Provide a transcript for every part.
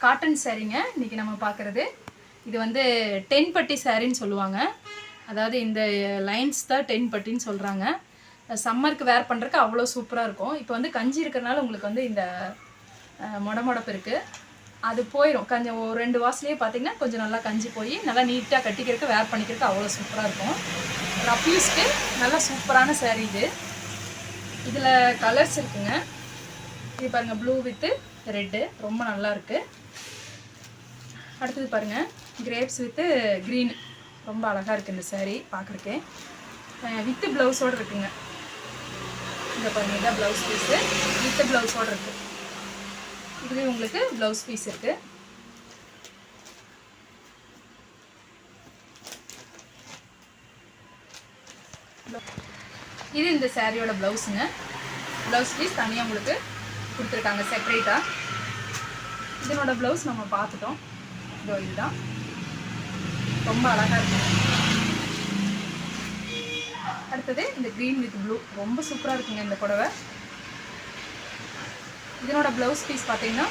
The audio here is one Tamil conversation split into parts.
காட்டன் சாரீங்க இன்றைக்கி நம்ம பார்க்குறது. இது வந்து 10 பட்டி சாரின்னு சொல்லுவாங்க. அதாவது இந்த லைன்ஸ் தான் 10 பட்டின்னு சொல்கிறாங்க. சம்மருக்கு வேர் பண்ணுறதுக்கு அவ்வளோ சூப்பராக இருக்கும். இப்போ வந்து கஞ்சி இருக்கிறனால உங்களுக்கு வந்து இந்த மொடமொடப்பு இருக்குது, அது போயிடும். கொஞ்சம் ஒரு 2 வாசத்துலேயே பார்த்தீங்கன்னா கொஞ்சம் நல்லா கஞ்சி போய் நல்லா நீட்டாக கட்டிக்கிறதுக்கு வேர் பண்ணிக்கிறதுக்கு அவ்வளோ சூப்பராக இருக்கும். ரஃப் யூஸ்க்கு நல்லா சூப்பரான சாரீ இது. இதில் கலர்ஸ் இருக்குங்க. இது பாருங்கள், ப்ளூ வித்து ரெட்டு ரொம்ப நல்லா இருக்குது. அடுத்தது பாருங்கள், கிரேப்ஸ் வித்து க்ரீன் ரொம்ப அழகாக இருக்குது இந்த சாரீ பார்க்குறக்கே. வித்து ப்ளவுஸோடு இருக்குங்க. இங்கே பாருங்கள், இதான் ப்ளவுஸ் பீஸு வித்து ப்ளவுஸோடு இருக்குது. இதுலேயும் உங்களுக்கு ப்ளவுஸ் பீஸ் இருக்குது. இது இந்த சாரியோட ப்ளவுஸுங்க. ப்ளவுஸ் பீஸ் தனியாக உங்களுக்கு கொடுத்துருக்காங்க செப்பரேட்டாக. இதனோட ப்ளவுஸ் நம்ம பார்த்துட்டோம். இதோ இதுதான் ரொம்ப அழகாக இருக்கும். அடுத்தது இந்த க்ரீன் வித் ப்ளூ ரொம்ப சூப்பராக இருக்குங்க இந்த புடவை. இதனோட ப்ளவுஸ் பீஸ் பார்த்தீங்கன்னா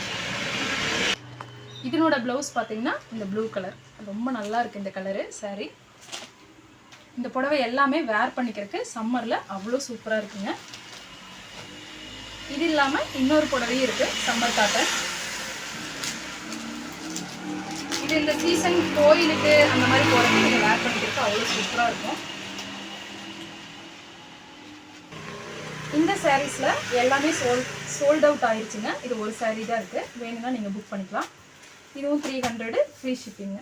இந்த ப்ளூ கலர் ரொம்ப நல்லா இருக்குது. இந்த கலரு சாரீ, இந்த புடவை எல்லாமே வேர் பண்ணிக்கிறதுக்கு சம்மரில் அவ்வளோ சூப்பராக இருக்குங்க. இது இல்லாமல் இன்னொரு புடவையும் இருக்குது, சம்மர் காட்டன். இது இந்த சீசன் கோயிலுக்கு அந்த மாதிரி போகிறதுக்கு நீங்கள் வேர் பண்ணிக்கிறதுக்கு அவ்வளோ சூப்பராக இருக்கும். இந்த சாரீஸில் எல்லாமே சோல்ட் அவுட் ஆயிடுச்சுங்க. இது ஒரு சாரீ தான் இருக்குது. வேணும்னா நீங்கள் புக் பண்ணிக்கலாம். இதுவும் 300 ஃப்ரீ ஷிப்பிங்க.